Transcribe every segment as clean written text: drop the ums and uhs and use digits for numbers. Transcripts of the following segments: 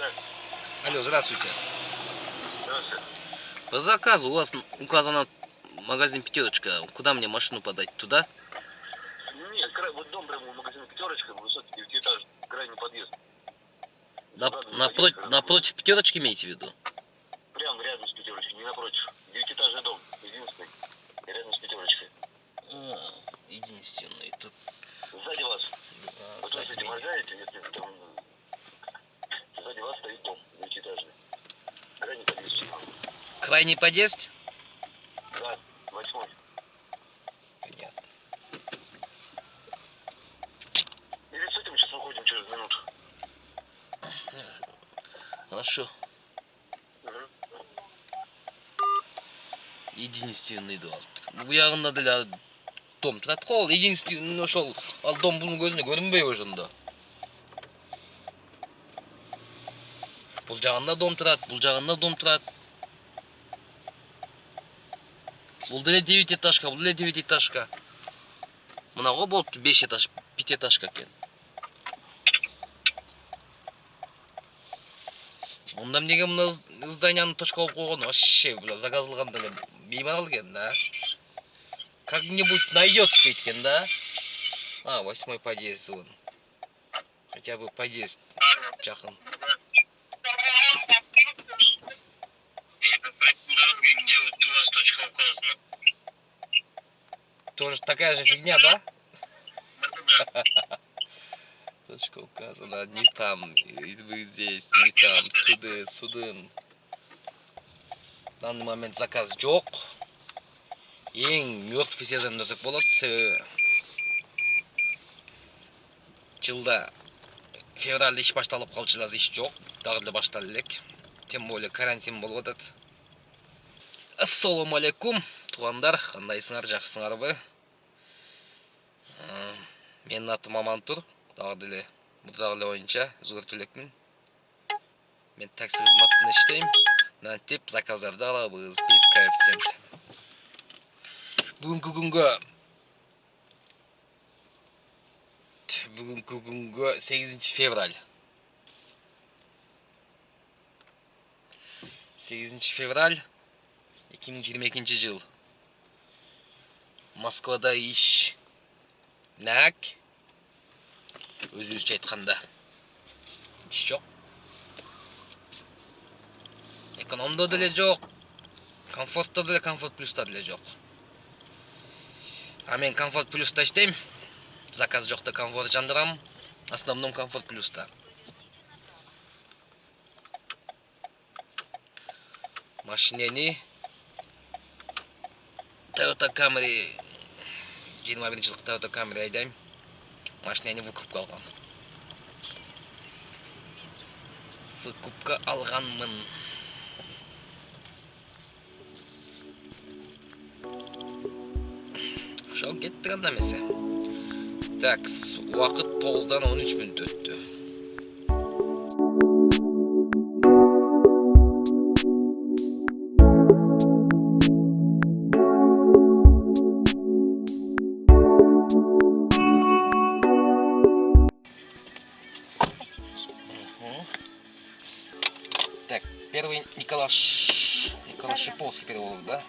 Да. Алло, здравствуйте. Здравствуйте. По заказу у вас указано магазин «Пятерочка». Куда мне машину подать? Туда? Нет, вот дом прямо в магазине «Пятерочка», высокий 9-этажный, крайний подъезд. Напротив «Пятерочки» имеете в виду? Прямо рядом с «Пятерочкой», не напротив. 9-этажный дом, единственный, рядом с «Пятерочкой». Единственный. Тут... Сзади вас. Вы сзади слушайте, меня. моргаете, если там... Сзади вас стоит дом 9-этажный. Крайний подъезд. Крайний подъезд? Да, 8-й. Понятно. Или с этим сейчас выходим через минуту. Хорошо. Угу. Единственный дом. Bu yağında da dom тұрады ғой. Единственный ошол ал дом бұның көзіне көрінбей ошондо. Бұл жағында дом тұрады, бұл жағында дом тұрады. Бұл деле 9 этажка, бұл деле 9 этажка. Мына ғой болыпты 5 этаж, 5 этажка екен. Онда неге мына зданияны точка қылып қойған? Вообще, заказылған деле бейманал екен да. Как-нибудь найдет екен да. 8-й подъезд вон. Хотя бы подъезд жақын. Где у вас точка указана? Тоже такая же фигня, да? Точка указана, не там, и вы здесь, не там, туды, суды. В данный момент заказ жоқ. Ең мертвый сезон десек болады, себебі жылда февральда иш башталып қалды, жылда иш жоқ, дагы эле башталып элек. Тем более карантин болуп атат. Ассаламу алейкум, туугандар, кандайсыңар, жакшысыңарбы? Менин атым Амантур, дагы эле мурдагы боюнча өзгөртүлекмин. Мен такси кызматында иштейм. Нантип заказдарды алабыз, без коэффициент. Бүгүнкү күнгө 8 февраль. 8 февраль 2022 жыл. Москвада иш нак. Өзүбүзчө айтканда иш жок. Экономдо деле жок. Комфортто деле, комфорт плюста деле жок. А мен комфорт плюста иштейм. Заказ жокта комфорт жандырам. Основном комфорт плюста. Машинени Toyota Camry 21 жылдык Toyota Camry айдайм. Машинени выкупка алгам. Выкупка алганмын. Ошол кеттик анда эмесе. Так, убакыт 9-дан 13 мүнөт өттү. Так, первый Николай Шиповский перевод, да?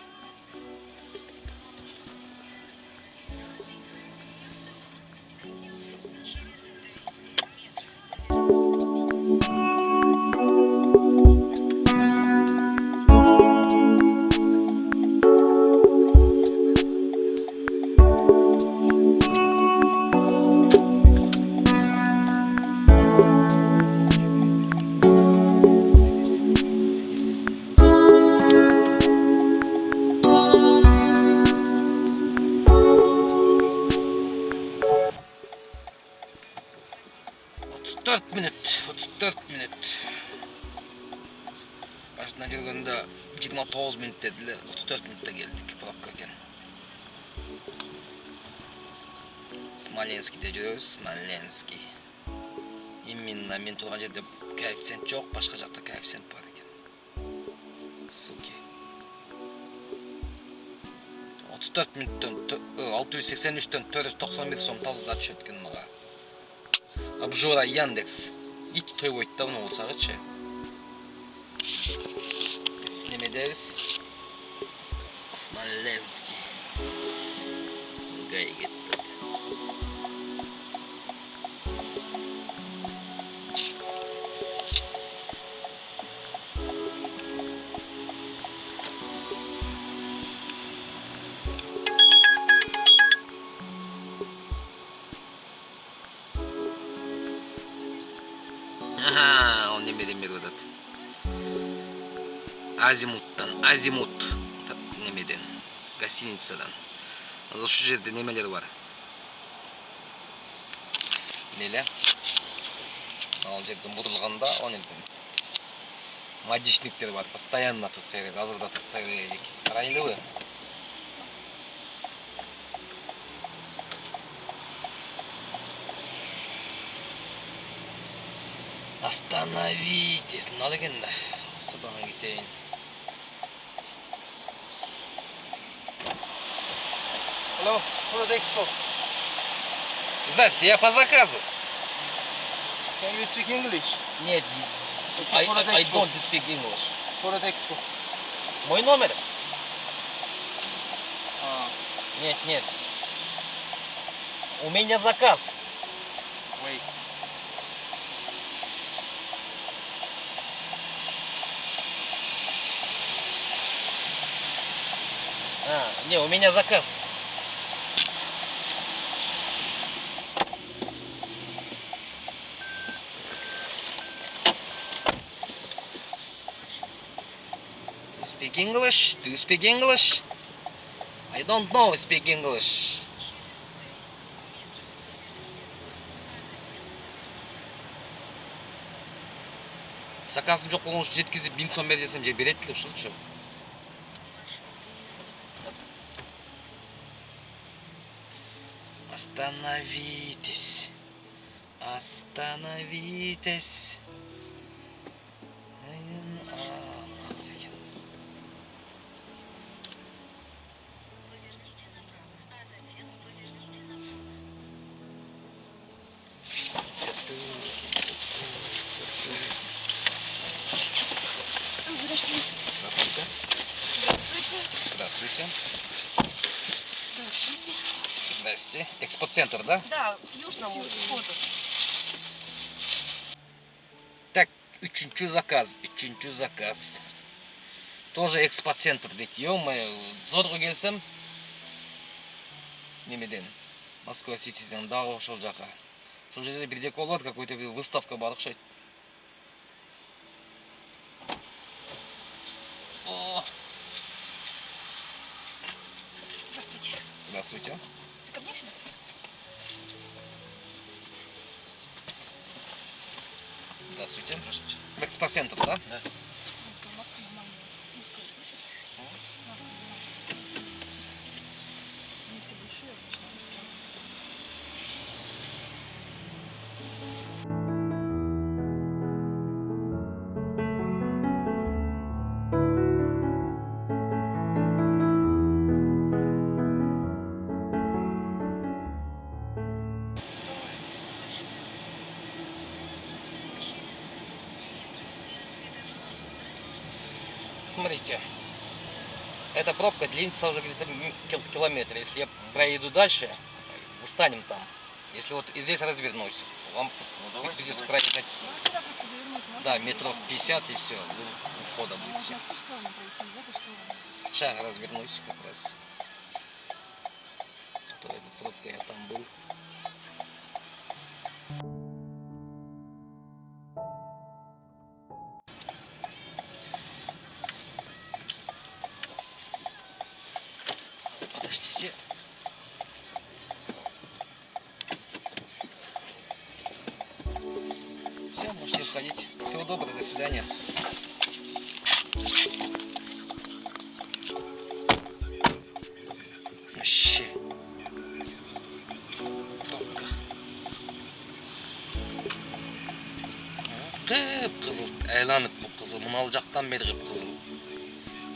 Башына келгенде 29 мүнөт дедиле, 34 мүнөттө келдик, пробка экен. Смоленскийде жүрөбүз, Смоленский. Именно мен турган жерде коэффициент жок, башка жакта коэффициент бар экен. Суки. 34 мүнөттөн 683-төн 491 сом таза түшөт экен мага. Обжора Яндекс. ит тойбойт да мына болсагычы. Биз неме дебиз? Смоленский. Гай кетти. Ага, он немеден берип атат. Азимут немеден, гостиницадан. Ошол жерде немелер бар. Неле? Ал жерде бурулганда, он эмтен. Мадишниктер бар, постоянно турса керек, азыр да турса керек экенсиз. Карайлыбы? Остановитесь, надо экен да. Сыдан кетейин. Hello, World Expo. Здрасте, я по заказу. Can you speak English? Нет, I don't speak English. World Expo. Мой номер? Ah, Нет. У меня заказ. wait. Не, у меня заказ. Do you speak English? Do you speak English? I don't know speak English. Заказым жок болгон үчүн жеткизип 1000 сом бер десем же берет эле ушулчу. Остановитесь. Остановитесь. Здравствуйте. Здравствуйте. Здравствуйте. Здравствуйте. Здравствуйте. Здрасте. Экспоцентр, да? Да, к южному входу. Так, üçüncü заказ. Тоже экспоцентр дейт. Ё-моё, зорго келсем. Немеден? Москва Ситиден дагы ошол жака. Ошол жерде бирдеке болот, какой-то бир выставка бар окшойт. О, Здравствуйте. здравствуйте. Ты ко мне сюда? Здравствуйте. Здравствуйте. В экспоцентр, да? Да. Маску нормальную. Маску слышишь? Маску нормальную. Они все большие, обычно. Смотрите, эта пробка длится уже где-то километр. Если я проеду дальше, встанем там. Если вот и здесь развернусь, вам придется проехать, Ну, сюда просто завернуть надо. да, метров 50 и все, вы у входа будете. Можно в ту сторону пройти, в эту сторону. Сейчас развернусь как раз. А то эта пробка, я там был. Подождите. Все, можете входить. Всего доброго, до свидания. Вообще. Пробка. Кып-кызыл. Айланып кып-кызыл. Мына жактан бери кып-кызыл.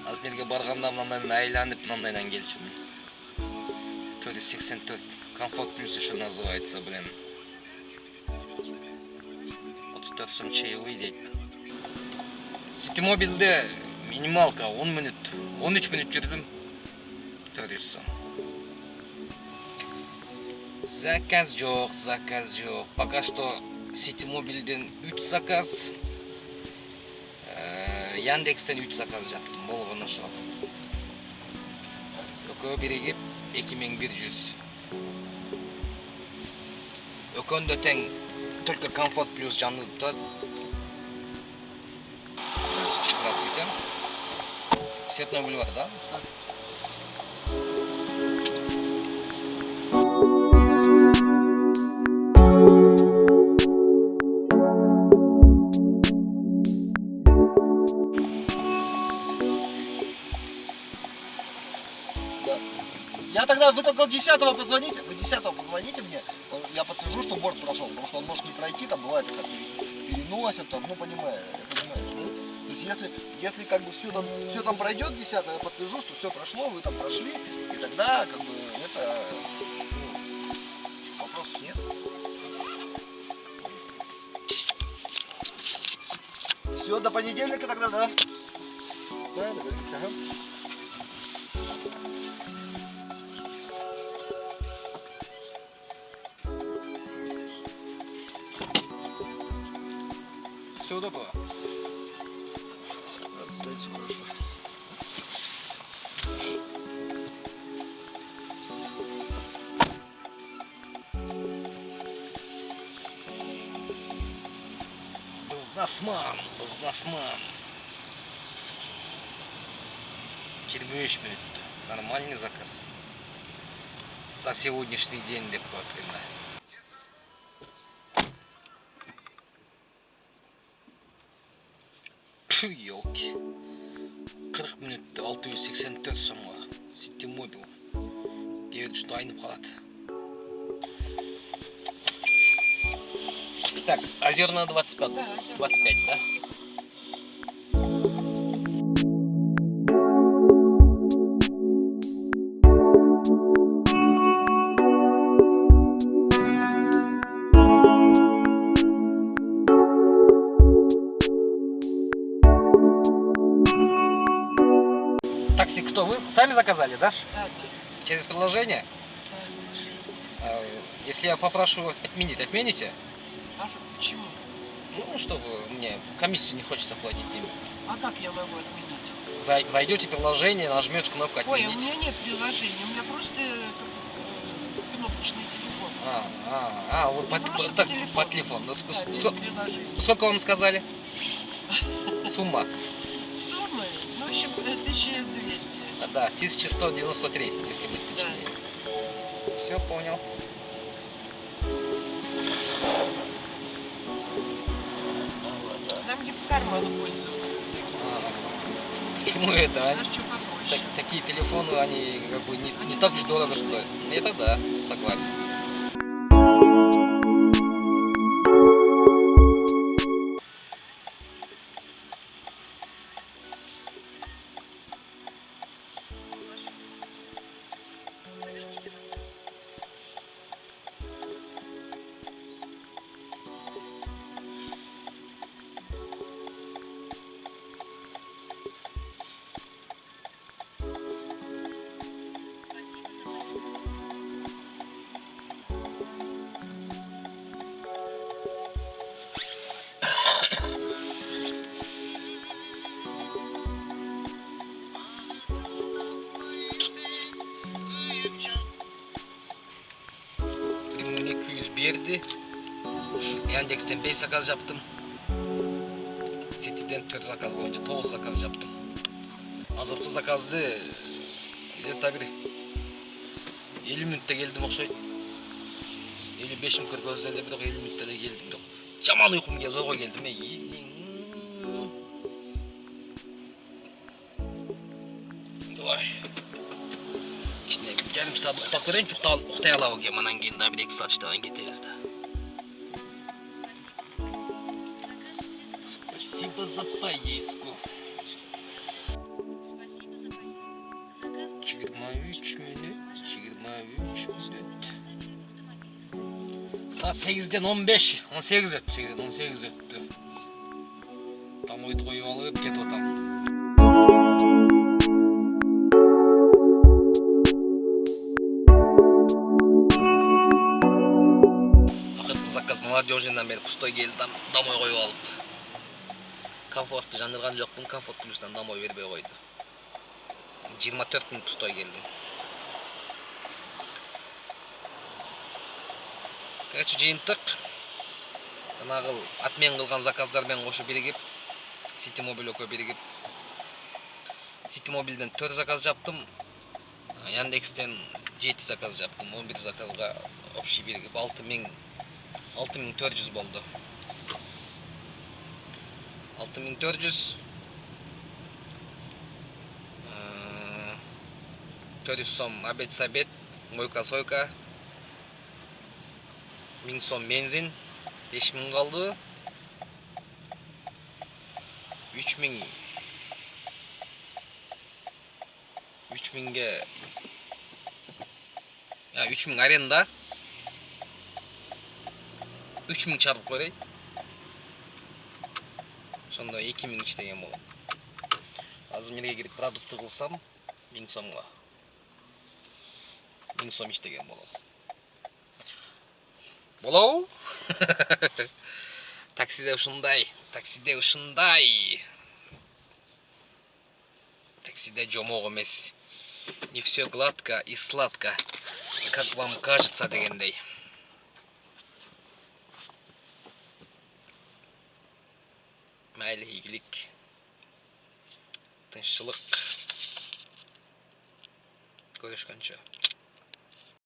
Аз берге барганда мындан айланып мындайдан келчүмүн. 484. Комфорт плюс еще называется, блин. 84 сом чаевый дейт. Ситимобилде минималка 10 минут, 13 минут жүрдüm. 400 сом. Заказ жоқ. Пока что Ситимобилден 3 заказ. Яндекстен 3 заказ жаптым. Болгон ошол. Экөө биригип 2100. Өкөндө тең только комфорт плюс жанды турат. Здравствуйте. Цветной бульвар, да? Да. Я тогда, вы только 10-го позвоните, мне, я подтвержу, что борт прошел, потому что он может не пройти, там бывает как переносят, там, ну понимаешь, ну? То есть если как бы все там пройдет 10-го, я подтвержу, что все прошло, вы там прошли, и тогда как бы это, ну, вопросов нет. Все, до понедельника тогда, да? Да, договорились, ага. Всего доброго. Отстаньте, хорошо. Бизнесмен. 23 минут. Нормальный заказ. За сегодняшний день деп коюптум. Ёлки. 40 минутта 684 сомго. Ситимобил. Дебет что айнып калат. Так, Озерная 25. Да, Озерная. 25, да? Такси кто? Вы сами заказали, да? Да. Через приложение? Если я попрошу отменить, отмените? А почему? Ну, чтобы мне комиссию не хочется платить им. А как я могу отменить? Зайдете в приложение, нажмете кнопку Ой, у отменить. меня нет приложения, у меня просто кнопочный телефон. Вы Просто так, по телефону. по телефону. Ну, Да, без приложения. сколько вам сказали? Сумма. Суммы, ну, в общем, 1200. Да, 1193, если быть Да. точнее. Все, понял. Нам не по карману пользоваться. Почему это, а? Знаешь, что побольше. Такие телефоны, они как бы не так уж дорого стоят. Это да, согласен. Берди. Яндекстен 5 заказ жаптым. Ситиден 4 заказ боюнча 9 заказ жаптым. Азыркы заказды где-то бир 50 мүнөттө келдим окшойт. 55 мүнөт көргөздө эле бирок 50 мүнөттө эле келдим бирок. Жаман уйкум келди, зорго келдим. Ой. Кичине жарым саат уктап көрөйүнчү, уктай алабы экен, анан кийин дагы 1-2 саат иштебен кетебиз да. Спасибо за поездку. 23 минут. За 8'den 15, 18 öttü, 8'den 18 öttü. Tam oydu koyup alıp ketip atam. Akırкы заказ молодежинен бери пустой келди, домой коюп алып. Комфортты жандырган жокмун, комфорт плюстан домой бербей койду. 24 мүнөт пустой келдим. Короче, жыйынтык жанагы отмен кылган заказдар менен кошо биригип, City Mobile экөө биригип, City Mobile'ден 4 заказ жаптым. Яндекстен 7 заказ жаптым. 11 заказга общий биригип 6400 болду. 6400 400 сом обед сабед, мойка сойка, 1000 сом бензин, 5000 калды. 3000ге 3000 аренда. 3000 чарпып коелой. Сонда 2000 иштеген болот. Азыр мерге кирип продукты кылсам 1000 сомго. 1000 сом иштеген болот. Болобу? Таксиде ушундай. Таксиде жомок эмес. Не все гладко и сладко, как вам кажется дегендей. Майлы ийгилик, тынччылык. Көрүшкөнчө.